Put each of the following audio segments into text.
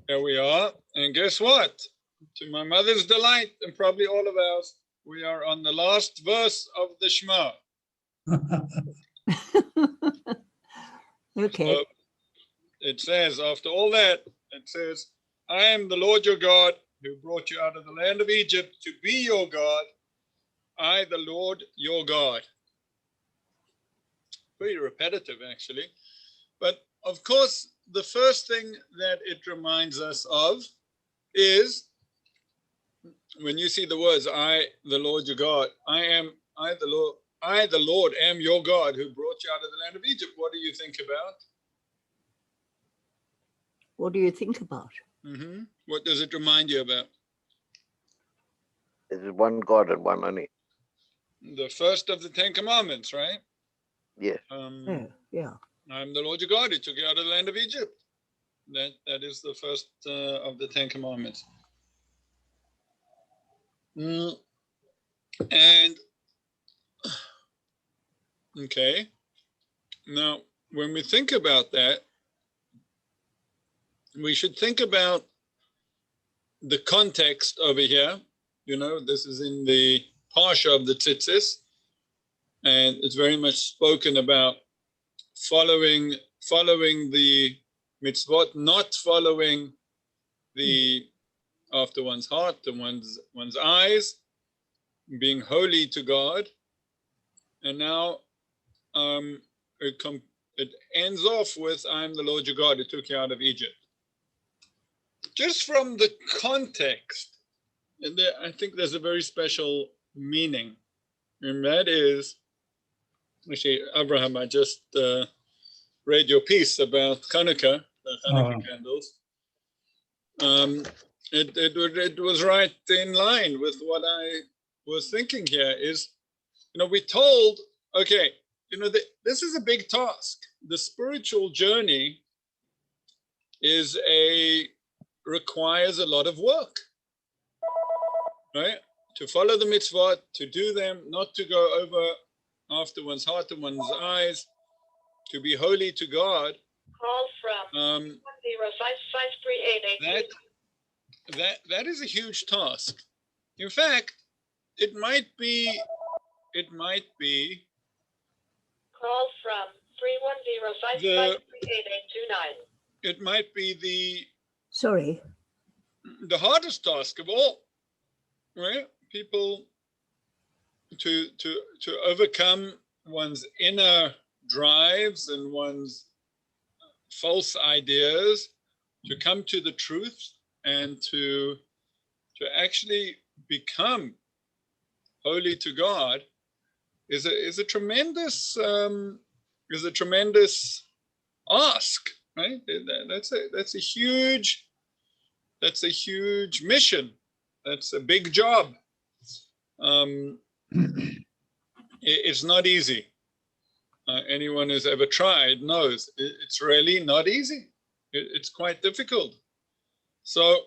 There we are. And guess what? To my mother's delight, and probably all of ours, we are on the last verse of the Shema. Okay. So it says, after all that, it says, I am the Lord your God who brought you out of the land of Egypt to be your God. I, the Lord your God. Pretty repetitive, actually. But of course, the first thing that it reminds us of is when you see the words, I, the Lord your God, I, the Lord, am your God who brought you out of the land of Egypt. What do you think about? What do you think about? Mm-hmm. What does it remind you about? It is one God and one only. The first of the 10 Commandments, right? Yes. Yeah. I'm the Lord your God who took you out of the land of Egypt. That is the first of the 10 Commandments. And okay, now when we think about that, we should think about the context over here. You know, this is in the Parsha of the Tzitzis, and it's very much spoken about following the mitzvot, not following the after one's heart and one's eyes, being holy to God. And now it ends off with, I'm the Lord your God who took you out of Egypt. Just from the context, and I think there's a very special meaning, and that is, actually, Abraham, I just read your piece about Hanukkah, the Hanukkah candles. It was right in line with what I was thinking here is, you know, we're told, okay, you know, this is a big task. The spiritual journey requires a lot of work, right? To follow the mitzvot, to do them, not to go over after one's heart and one's eyes, to be holy to God. Call from 10553888. That is a huge task. In fact, it might be. Call from 310-553-8829. It might be Sorry. the hardest task of all, right? People to overcome one's inner drives and one's false ideas, to come to the truth and to actually become holy to God is a tremendous ask, right? That's a huge mission. That's a big job. It's not easy. Anyone who's ever tried knows it's really not easy. It's quite difficult. So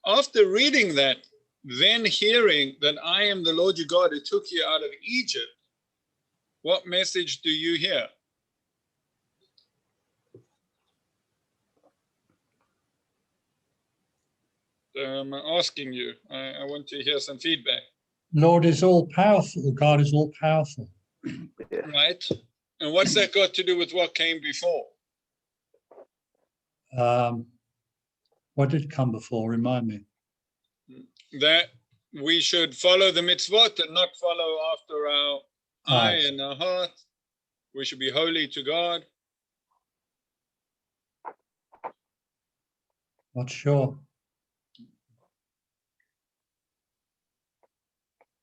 after reading that, then hearing that I am the Lord your God who took you out of Egypt, what message do you hear? I'm asking you. I want to hear some feedback. Lord is all powerful. God is all powerful. Yeah. Right. And what's that got to do with what came before? What did come before? Remind me. That we should follow the mitzvot and not follow after our eye and our heart. We should be holy to God. Not sure.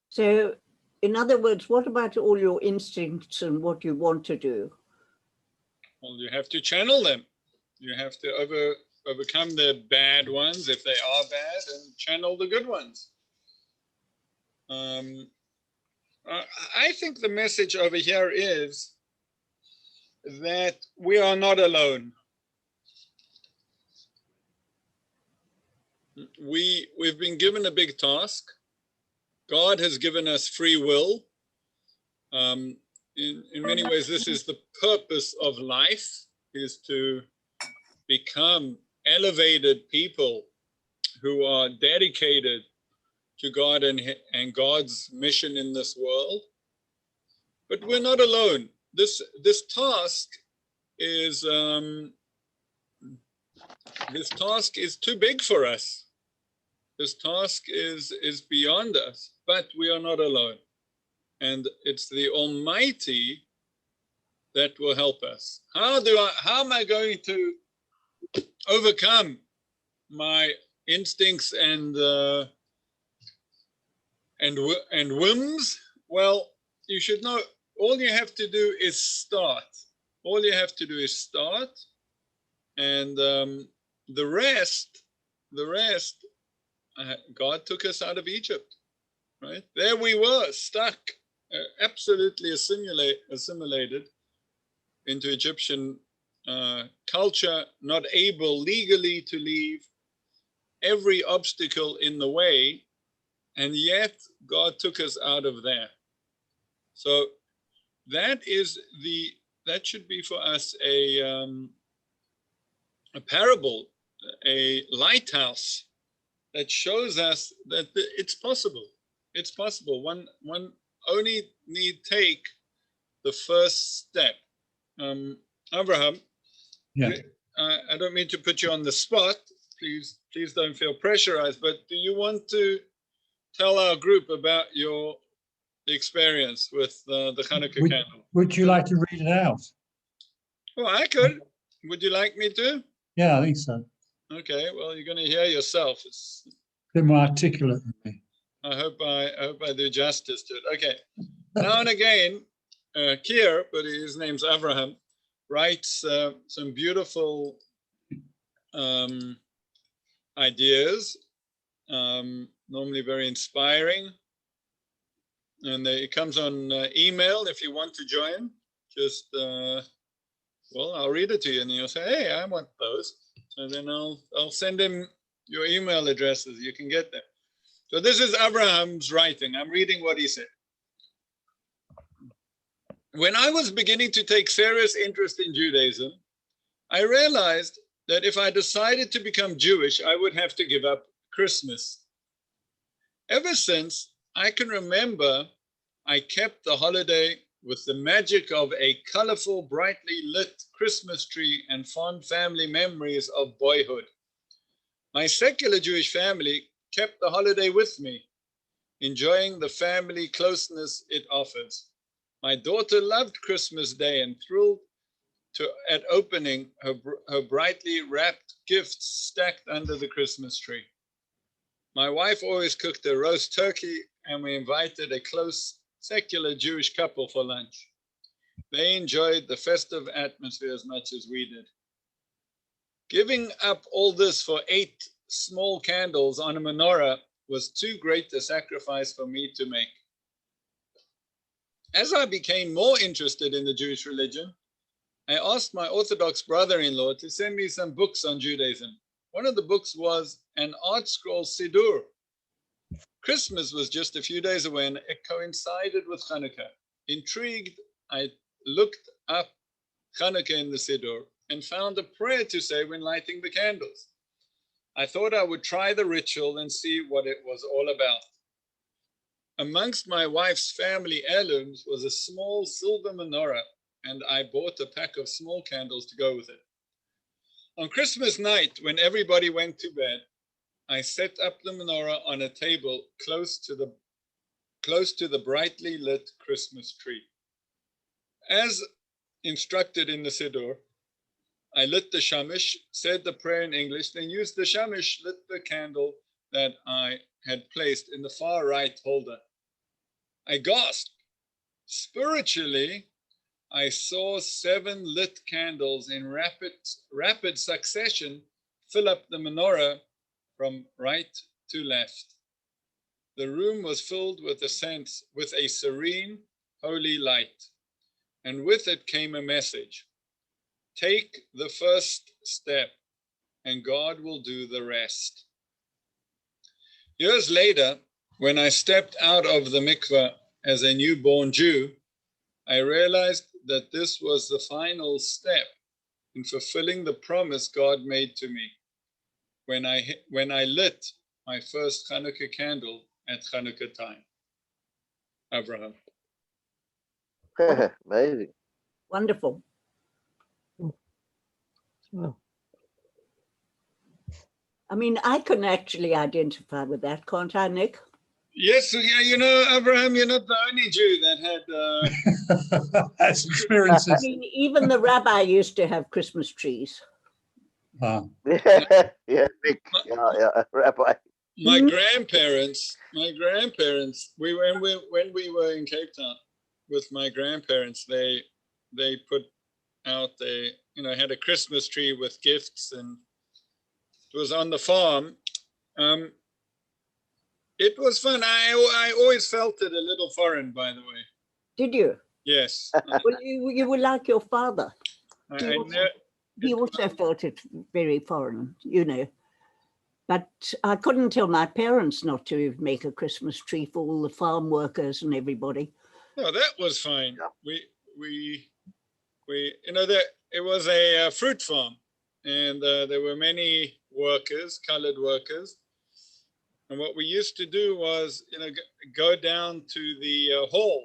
So, in other words, what about all your instincts and what you want to do? Well, you have to channel them. You have to overcome the bad ones, if they are bad, and channel the good ones. I think the message over here is that we are not alone. We've been given a big task. God has given us free will. In many ways, this is the purpose of life, is to become elevated people who are dedicated to God and God's mission in this world. But we're not alone. This task is too big for us. This task is beyond us, but we are not alone. And it's the Almighty that will help us. How am I going to overcome my instincts and whims? Well, you should know, all you have to do is start. All you have to do is start, and the rest, God took us out of Egypt, right? There we were, stuck, absolutely assimilated into Egyptian culture, not able legally to leave, every obstacle in the way, and yet God took us out of there. So that should be for us a parable, a lighthouse that shows us that it's possible. It's possible. One only need take the first step. Abraham, Yeah. I don't mean to put you on the spot. Please don't feel pressurized. But do you want to tell our group about your experience with the Hanukkah candle? Would you like to read it out? Well, I could. Would you like me to? Yeah, I think so. Okay. Well, you're going to hear yourself. It's A bit more articulate than me. I hope I do justice to it. Okay. Now and again, Kier, but his name's Abraham, writes some beautiful ideas, normally very inspiring. And it comes on email if you want to join. Just, well, I'll read it to you and you'll say, hey, I want those. So then I'll send him your email addresses. You can get them. So this is Abraham's writing. I'm reading what he said. When I was beginning to take serious interest in Judaism, I realized that if I decided to become Jewish, I would have to give up Christmas. Ever since I can remember, I kept the holiday with the magic of a colorful, brightly lit Christmas tree and fond family memories of boyhood. My secular Jewish family kept the holiday with me, enjoying the family closeness it offers. My daughter loved Christmas Day and thrilled at opening her brightly wrapped gifts stacked under the Christmas tree. My wife always cooked a roast turkey, and we invited a close secular Jewish couple for lunch. They enjoyed the festive atmosphere as much as we did. Giving up all this for 8 small candles on a menorah was too great a sacrifice for me to make. As I became more interested in the Jewish religion, I asked my Orthodox brother-in-law to send me some books on Judaism. One of the books was an art scroll Siddur. Christmas was just a few days away and it coincided with Hanukkah. Intrigued, I looked up Hanukkah in the Siddur and found a prayer to say when lighting the candles. I thought I would try the ritual and see what it was all about. Amongst my wife's family heirlooms was a small silver menorah, and I bought a pack of small candles to go with it. On Christmas night, when everybody went to bed, I set up the menorah on a table close to the brightly lit Christmas tree. As instructed in the Siddur, I lit the shamish, said the prayer in English, then used the shamish, lit the candle that I had placed in the far right holder. I gasped. Spiritually, I saw 7 lit candles in rapid succession fill up the menorah from right to left. The room was filled with a serene, holy light, and with it came a message. Take the first step, and God will do the rest. Years later, when I stepped out of the mikveh as a newborn Jew, I realized that this was the final step in fulfilling the promise God made to me. when I lit my first Hanukkah candle at Hanukkah time. Abraham. Amazing. Wonderful. Oh. I mean, I can actually identify with that, can't I, Nick? Yes, yeah, you know, Abraham, you're not the only Jew that had. That's I experiences. mean, even the rabbi used to have Christmas trees. Ah, Yeah, Nick. Yeah, Rabbi. My grandparents, when we were in Cape Town with my grandparents, they put out had a Christmas tree with gifts, and it was on the farm. It was fun. I always felt it a little foreign, by the way. Did you? Yes. Well, you were like your father. He also felt it very foreign, you know. But I couldn't tell my parents not to make a Christmas tree for all the farm workers and everybody. No, that was fine. Yeah. We that it was a fruit farm, and there were many workers, colored workers. And what we used to do was, go down to the hall.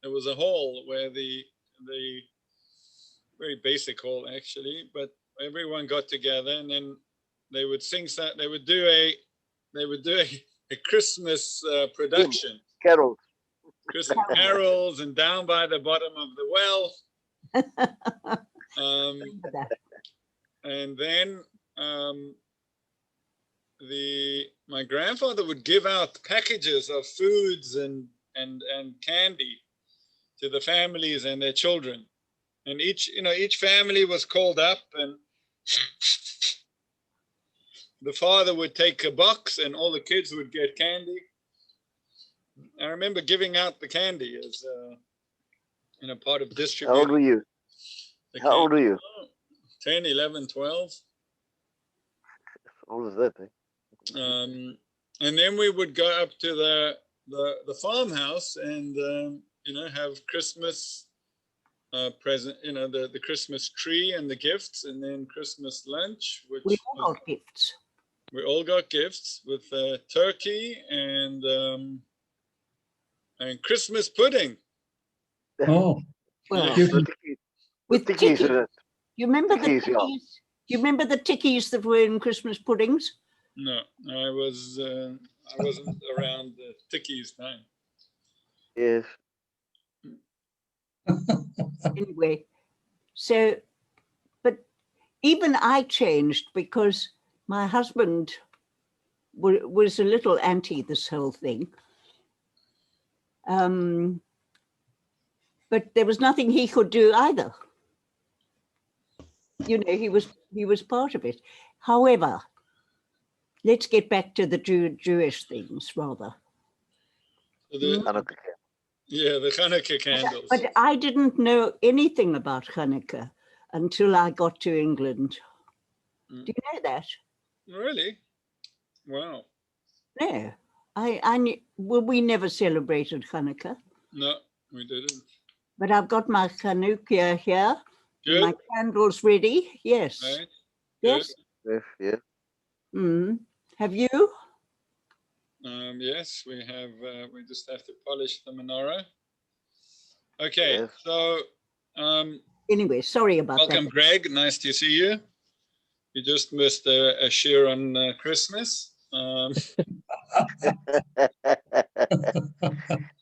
There was a hall where the very basic hall actually, but everyone got together, and then they would sing. They would do a Christmas production. Carols. Christmas carols, and down by the bottom of the well. And then my grandfather would give out packages of foods and candy to the families and their children, and each family was called up, and the father would take a box, and all the kids would get candy. I remember giving out the candy as part of distribution. How old were you? How old were you? 10, 11, 12. How old is that? And then we would go up to the farmhouse and have Christmas present, the Christmas tree and the gifts, and then Christmas lunch, which we all got gifts. We all got gifts with turkey and Christmas pudding. oh, Well, with tickies in it. You remember the Tickies, tickies? yeah. You remember the tickies that were in Christmas puddings? No, I wasn't around the tickies time. Yes. Anyway, so, but even I changed because my husband was a little anti this whole thing. But there was nothing he could do either. He was part of it. However, let's get back to the Jewish things rather. Hanukkah. Yeah, the Hanukkah candles. But I didn't know anything about Hanukkah until I got to England. Do you know that? Really? Wow. No, I knew. Well, we never celebrated Hanukkah. No, we didn't. But I've got my Hanukkah here. Good. My candles ready. Yes. Right. Yes. Yeah. Have you? Yes, we have. We just have to polish the menorah. Okay, Yes. so Anyway, sorry about welcome, that. Greg. Nice to see you. You just missed a share on Christmas.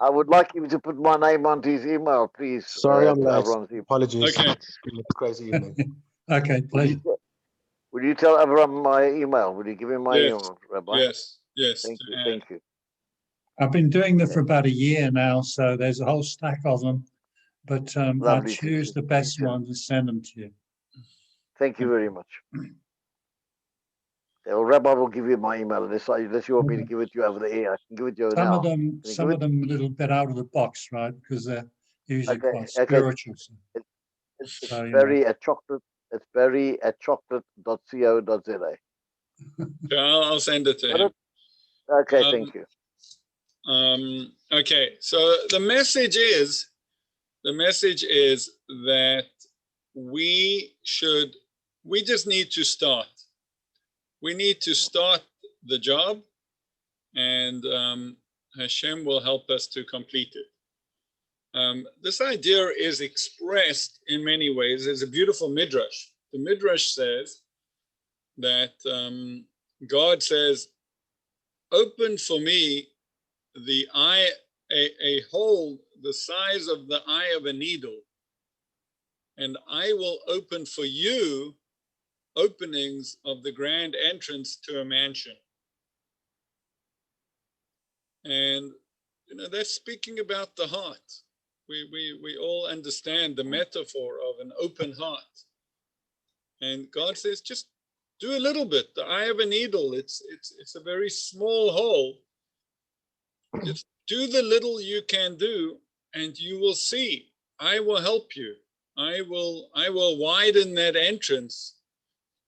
I would like him to put my name onto his email, please. Sorry, I'm late. Avram's email. Apologies. Okay. It's been a crazy evening. okay, please. Would you tell Avram my email? Would you give him my Yes. email, Rabbi? Yes. Thank you. to add. Thank you. I've been doing them for about a year now, so there's a whole stack of them. But I Lovely to choose see the you. best Thank you. ones and send them to you. Thank you very much. Well, Rabbi will give you my email unless you want me to give it to you over the air. I can give it to you Some now. of them, Can you some give of them a little bit out of the box, right? Because they're usually Okay, quite okay. spiritual. So, It's so, you very at chocolate. It's very at chocolate.co.za. Okay, I'll send it to Got him. it? Okay, thank you. Okay, so the message is that we just need to start. we need to start the job, and Hashem will help us to complete it. This idea is expressed in many ways. There's a beautiful midrash. The midrash says that God says, open for me the eye, a hole the size of the eye of a needle, and I will open for you openings of the grand entrance to a mansion. And that's speaking about the heart. We all understand the metaphor of an open heart. And God says, just do a little bit. The eye of a needle, it's a very small hole. Just do the little you can do, and you will see. I will help you. I will widen that entrance.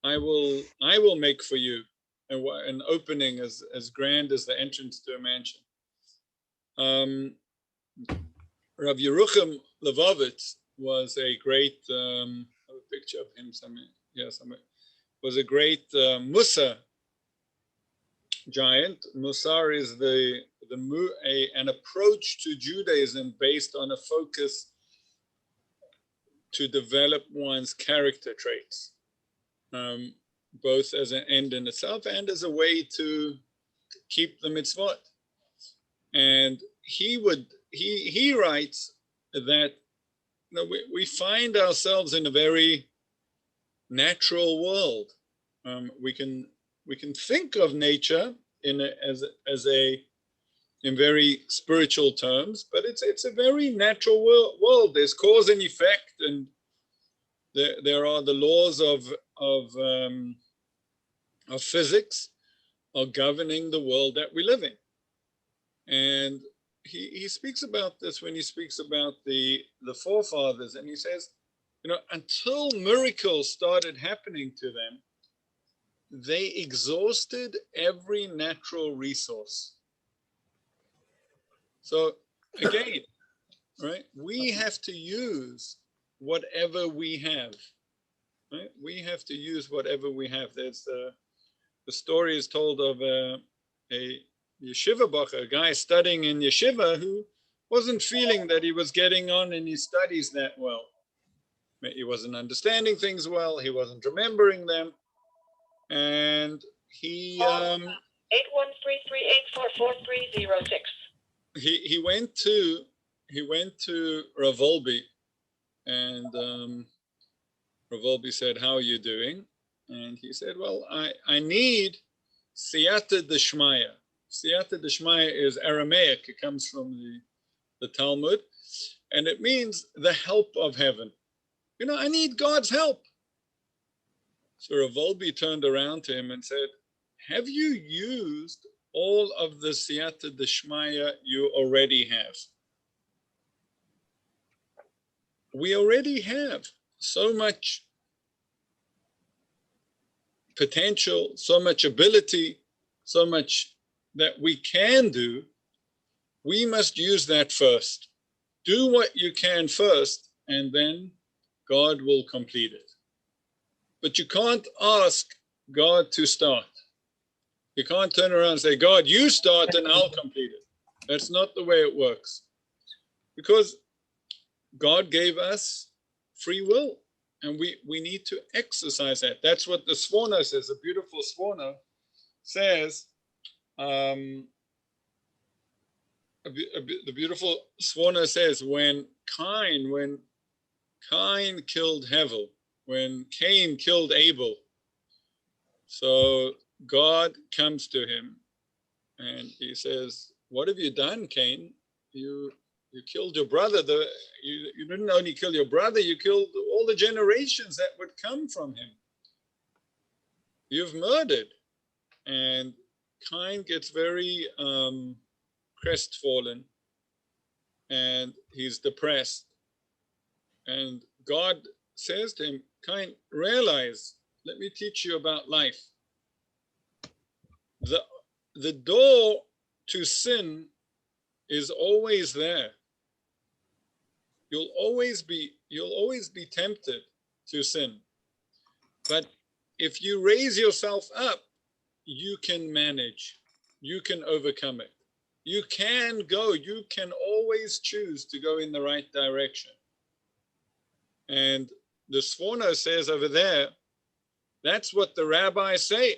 I will make for you an opening as grand as the entrance to a mansion. Rav Yerucham Levovitz was a great, I have a picture of him somewhere. Yes, was a great Musa giant. Musar is an approach to Judaism based on a focus to develop one's character traits, both as an end in itself and as a way to keep the mitzvot. And he writes that we find ourselves in a very natural world. We can think of nature in very spiritual terms, but it's a very natural world. There's cause and effect, and there are the laws of physics are governing the world that we live in. And he speaks about this when he speaks about the forefathers, and he says, until miracles started happening to them, they exhausted every natural resource. So again, right, we have to use whatever we have. Right? We have to use whatever we have. There's the story is told of a yeshiva bacher, a guy studying in yeshiva who wasn't feeling that he was getting on in his studies that well. He wasn't understanding things well. He wasn't remembering them. And he 8133844306. He went to Rav Wolbe, and Rav Wolbe said, "How are you doing?" And he said, "Well, I need siyata d'shmaya." Siyata d'shmaya is Aramaic. It comes from the Talmud, and it means the help of heaven. I need God's help. So Rav Wolbe turned around to him and said, have you used all of the siyata d'shmaya you already have? We already have so much potential, so much ability, so much that we can do. We must use that first. Do what you can first, and then God will complete it. But you can't ask God to start. You can't turn around and say, God, you start and I'll complete it. That's not the way it works. Because God gave us free will, and we need to exercise that. That's what the Sforno says. A beautiful Sforno says, the beautiful Sforno says, when Cain killed Hevel, when Cain killed Abel, so God comes to him and he says, what have you done, Cain? You killed your brother. You didn't only kill your brother, you killed all the generations that would come from him. You've murdered. And Cain gets very crestfallen, and he's depressed. And God says to him, Cain, realize, let me teach you about life. The door to sin is always there. You'll always be tempted to sin. But if you raise yourself up you can manage, you can overcome it. You can go, you can always choose to go in the right direction. And the Sforno says over there, that's what the rabbis say,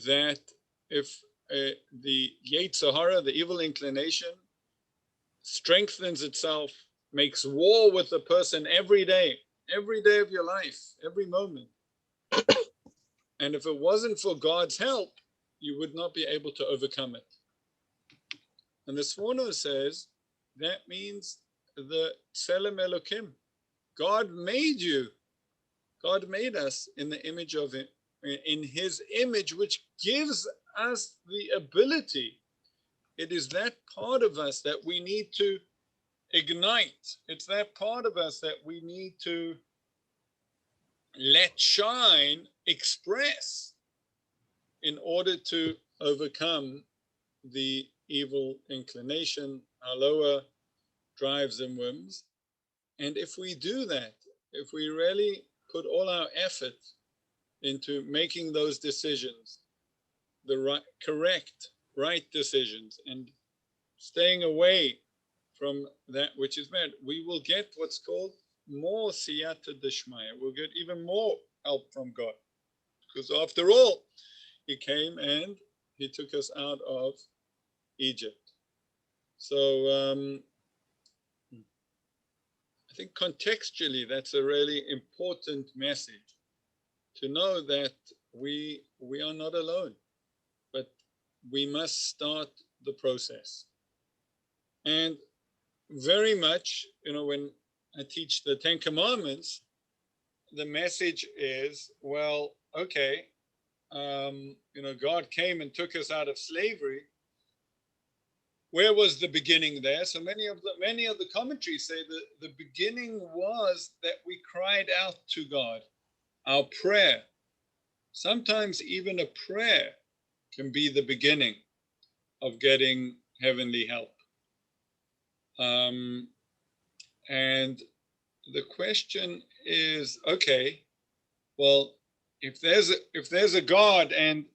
that if the Yetzer Hara, the evil inclination, strengthens itself, makes war with the person every day of your life, every moment. And if it wasn't for God's help, you would not be able to overcome it. And the Sforno says that means the Tselem Elokim. God made you. God made us in the image of Him, in His image, which gives us the ability. It is that part of us that we need to ignite. It's that part of us that we need to let shine, express, in order to overcome the evil inclination, our lower drives and whims. And if we do that, if we really put all our effort into making those decisions, the right, correct, right decisions, and staying away from that which is bad, we will get what's called more siyata d'shmaya. We'll get even more help from God. Because after all, He came and He took us out of Egypt. So I think contextually, that's a really important message, to know that we are not alone, but we must start the process. And very much, when I teach the Ten Commandments, the message is, well, okay, God came and took us out of slavery. Where was the beginning there? So many of the commentaries say that the beginning was that we cried out to God, our prayer. Sometimes even a prayer can be the beginning of getting heavenly help. And the question is, okay, well, if there's a God and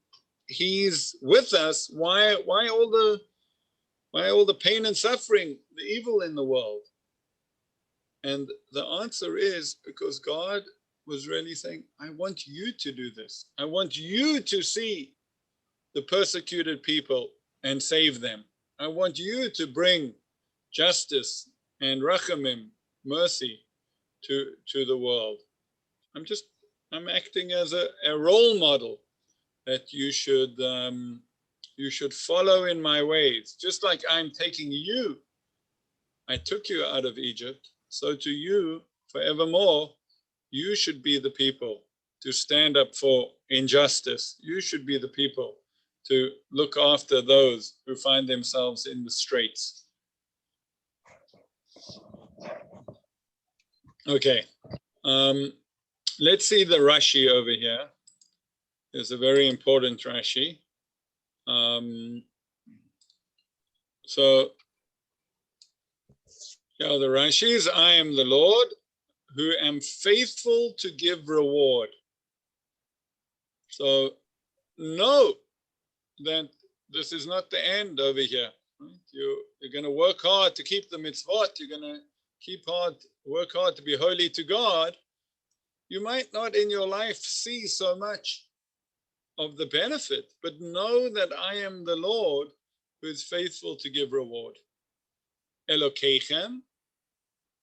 He's with us, why all the pain and suffering, the evil in the world? And the answer is because God was really saying, I want you to do this. I want you to see the persecuted people and save them. I want you to bring justice and rachamim, mercy, to the world. I'm acting as a role model that you should follow in my ways. Just like I'm taking you, I took you out of Egypt, so to you forevermore, you should be the people to stand up for injustice. You should be the people to look after those who find themselves in the straits. Okay, let's see the Rashi over here. There's a very important Rashi. So the Rashi is, I am the Lord who am faithful to give reward. So know that this is not the end over here. Right? You're going to work hard to keep the mitzvot. You're going to work hard to be holy to God. You might not in your life see so much of the benefit, but know that I am the Lord who is faithful to give reward. Elokeichem,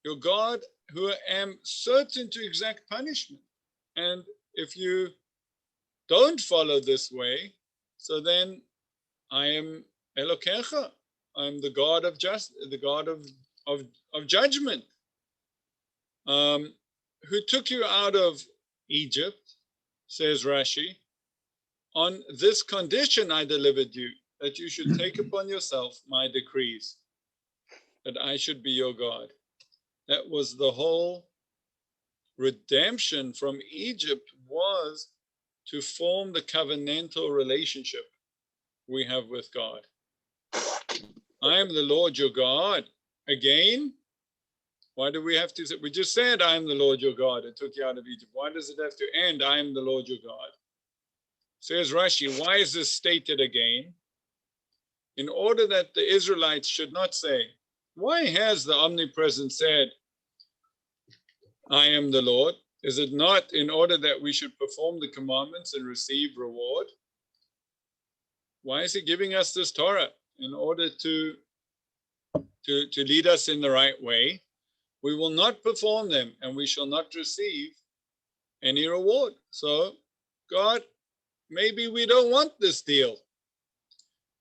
your God, who am certain to exact punishment. And if you don't follow this way, so then I am Elokecha. I'm the God of the God of judgment, who took you out of Egypt, says Rashi. On this condition I delivered you, that you should take upon yourself my decrees, that I should be your God. That was the whole redemption from Egypt, was to form the covenantal relationship we have with God. I am the Lord your God. Again, why do we have to say? We just said, I am the Lord your God and took you out of Egypt. Why does it have to end? I am the Lord your God. Says Rashi, why is this stated again? In order that the Israelites should not say, why has the omnipresent said, I am the Lord? Is it not in order that we should perform the commandments and receive reward? Why is he giving us this Torah? In order to lead us in the right way. We will not perform them and we shall not receive any reward. So, God, maybe we don't want this deal.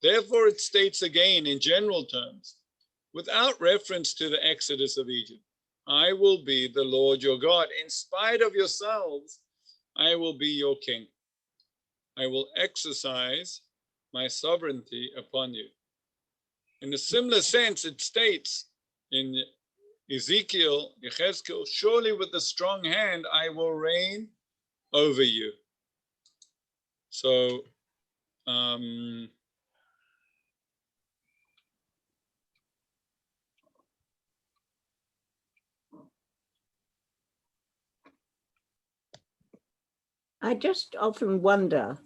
Therefore, it states again in general terms, without reference to the exodus of Egypt, I will be the Lord your God. In spite of yourselves, I will be your king. I will exercise my sovereignty upon you. In a similar sense, it states in Ezekiel, surely with a strong hand I will reign over you. So, I just often wonder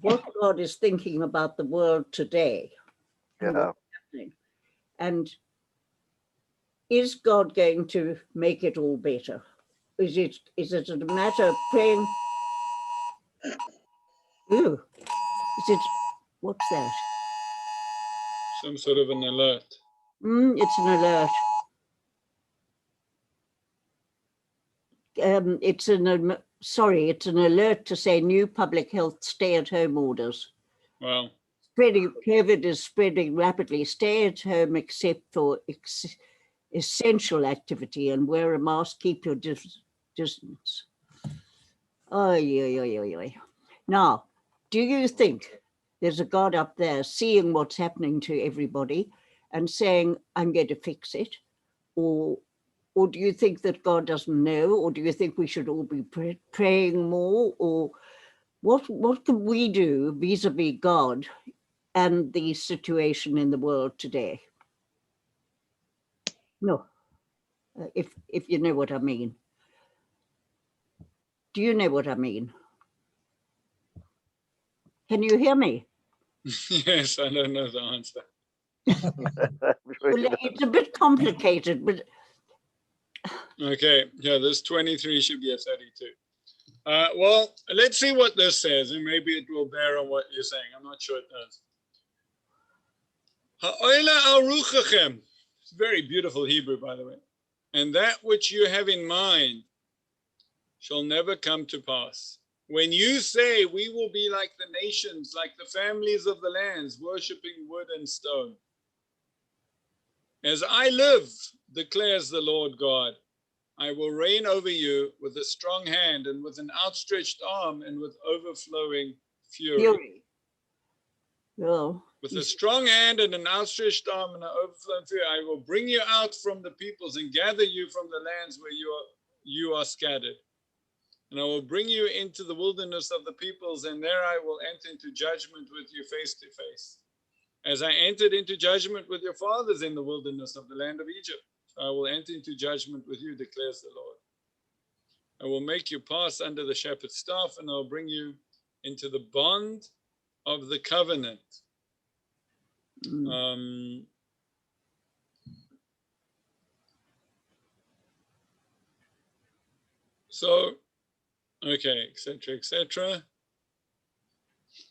what God is thinking about the world today. And what's happening. And is God going to make it all better? Is it a matter of praying? Ooh, is it, what's that? some sort of an alert. It's an alert. It's an alert to say new public health stay-at-home orders. Wow. COVID is spreading rapidly. Stay at home except for essential activity and wear a mask, keep your distance. Now, do you think there's a God up there seeing what's happening to everybody and saying, I'm going to fix it? Or do you think that God doesn't know? Or do you think we should all be praying more? Or what can we do vis-a-vis God and the situation in the world today? No, if you know what I mean. Do you know what I mean? Can you hear me? Yes, I don't know the answer. Well, it's a bit complicated, but Okay, yeah, this 23 should be a 32. Well, let's see what this says, and maybe it will bear on what you're saying. I'm not sure it does. Ha'oila aruchachem. It's very beautiful Hebrew, by the way. And that which you have in mind shall never come to pass. When you say we will be like the nations, like the families of the lands, worshipping wood and stone. As I live, declares the Lord God, I will reign over you with a strong hand and with an outstretched arm and with overflowing fury. Oh, with a strong hand and an outstretched arm and an overflowing fury, I will bring you out from the peoples and gather you from the lands where you are scattered. And I will bring you into the wilderness of the peoples, and there I will enter into judgment with you face to face. As I entered into judgment with your fathers in the wilderness of the land of Egypt, I will enter into judgment with you, declares the Lord. I will make you pass under the shepherd's staff, and I'll bring you into the bond of the covenant. So, okay, etc., etc.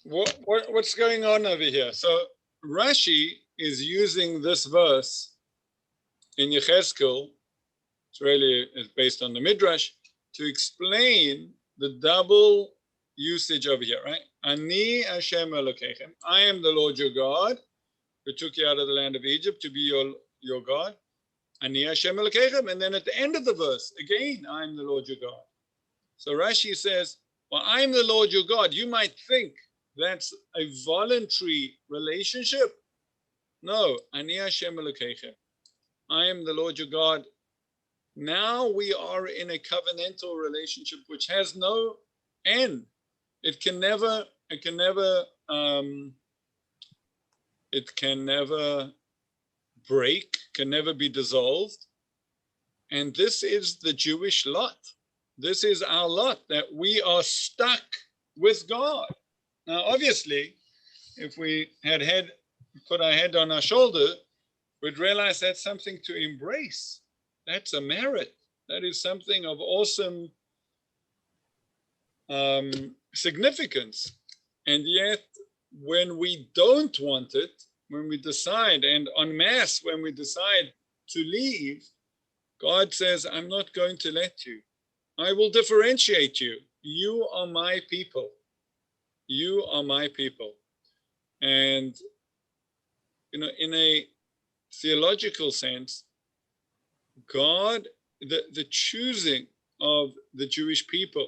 What's going on over here? So Rashi is using this verse in Yechezkel. It's based on the Midrash to explain the double usage over here, right? Ani Hashem Elokeichem. I am the Lord your God, who took you out of the land of Egypt to be your God. Ani Hashem Elokeichem. And then at the end of the verse, again, I am the Lord your God. So Rashi says, well, I am the Lord your God. You might think that's a voluntary relationship. No, Ani Hashem Elokeichem. I am the Lord your God. Now we are in a covenantal relationship which has no end. It can never break, can never be dissolved. And this is the Jewish lot. This is our lot, that we are stuck with God. Now, obviously, if we had put our head on our shoulder, we'd realize that's something to embrace. That's a merit. That is something of awesome significance. And yet, when we don't want it, when we decide, and en masse, when we decide to leave, God says, I'm not going to let you. I will differentiate you. You are my people. You are my people. And, you know, in a theological sense, God, the choosing of the Jewish people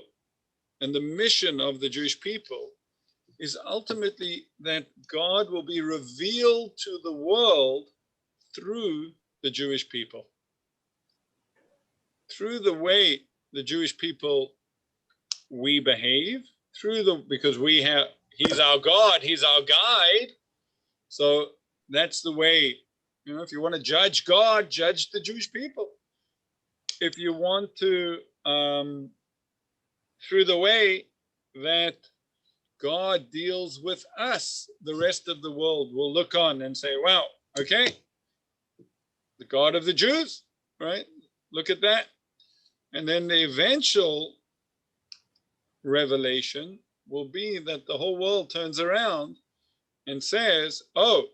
and the mission of the Jewish people is ultimately that God will be revealed to the world through the Jewish people. Through the way the Jewish people, we behave, because he's our God, he's our guide. So that's the way, you know, if you want to judge God, judge the Jewish people. If you want to, through the way that God deals with us, the rest of the world will look on and say, wow, okay, the God of the Jews, right? Look at that. And then the eventual revelation will be that the whole world turns around and says, oh,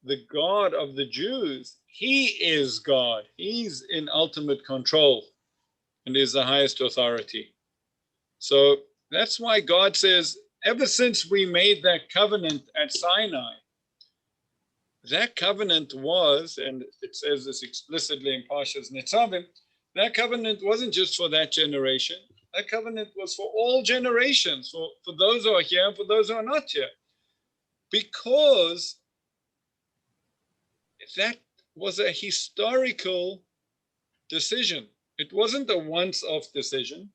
the God of the Jews, he is God. He's in ultimate control and is the highest authority. So that's why God says, ever since we made that covenant at Sinai, that covenant was, and it says this explicitly in Parshas Nitzavim, that covenant wasn't just for that generation. That covenant was for all generations, for those who are here and for those who are not here. Because that was a historical decision. It wasn't a once-off decision.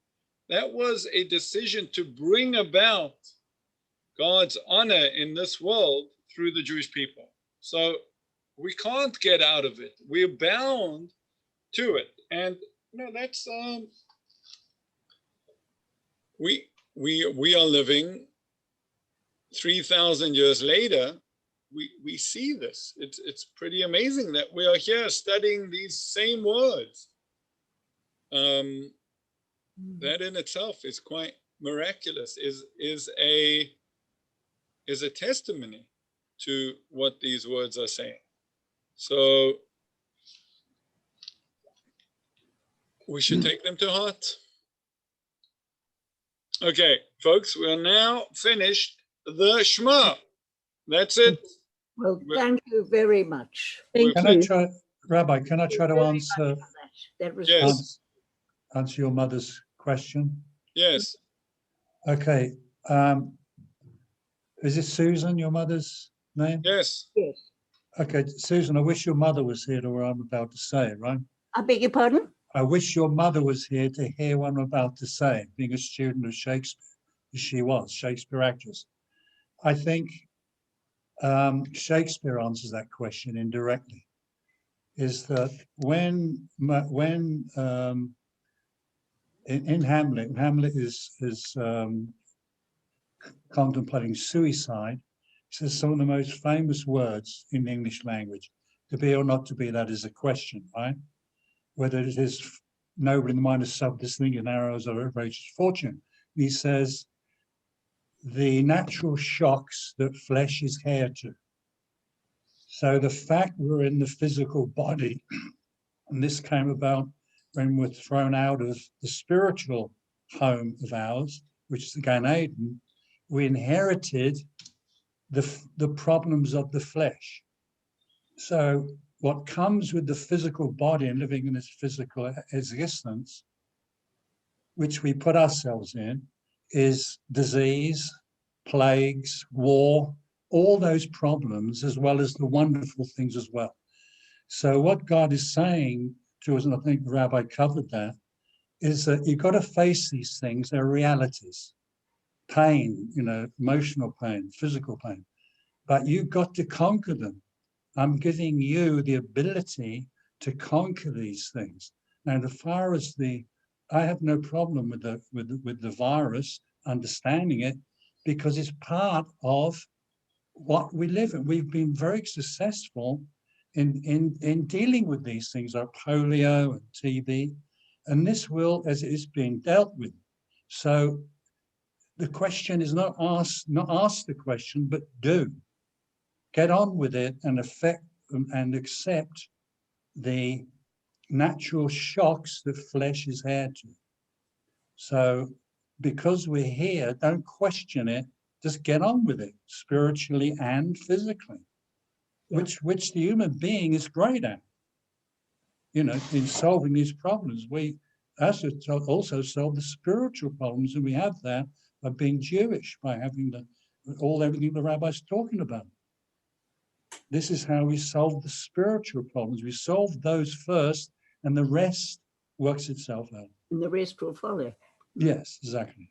That was a decision to bring about God's honor in this world through the Jewish people. So we can't get out of it. We're bound to it. And you know, that's we are living 3,000 years later. We see this. It's pretty amazing that we are here studying these same words. That in itself is quite miraculous, is a testimony to what these words are saying. So we should take them to heart. Okay, folks, we're now finished the Shema. That's it. Well, thank you very much. Rabbi, can I try to answer Yes. answer your mother's question? Yes. Okay. Is it Susan, your mother's name? Yes. Yes. Okay, Susan, I wish your mother was here to what I'm about to say, right? I beg your pardon? I wish your mother was here to hear what I'm about to say, being a student of Shakespeare, as she was, Shakespeare actress. I think Shakespeare answers that question indirectly, is that when in Hamlet is contemplating suicide, he says some of the most famous words in the English language, to be or not to be, that is a question, right? Whether it is noble in the mind of self, this thing in arrows or outrageous fortune. He says, the natural shocks that flesh is heir to. So the fact we're in the physical body, and this came about when we're thrown out of the spiritual home of ours, which is the Gan Eden, we inherited the problems of the flesh. So what comes with the physical body and living in this physical existence, which we put ourselves in, is disease, plagues, war, all those problems, as well as the wonderful things as well. So what God is saying to us, and I think the Rabbi covered that, is that you've got to face these things. They're realities. Pain, you know, emotional pain, physical pain, but you've got to conquer them. I'm giving you the ability to conquer these things. Now, as far as I have no problem with the virus, understanding it, because it's part of what we live in. We've been very successful in dealing with these things like polio and TB, and this will, as it is being dealt with. So the question is not ask the question, but do. Get on with it and accept the natural shocks that flesh is heir to. So because we're here, don't question it, just get on with it, spiritually and physically, which the human being is great at, in solving these problems. We also solve the spiritual problems, and we have that by being Jewish, by having everything the rabbi's talking about. This is how we solve the spiritual problems. We solve those first, and the rest works itself out. And the rest will follow. Yes, exactly.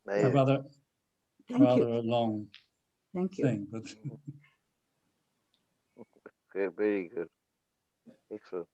A rather a long thing, but Okay, very good. Excellent.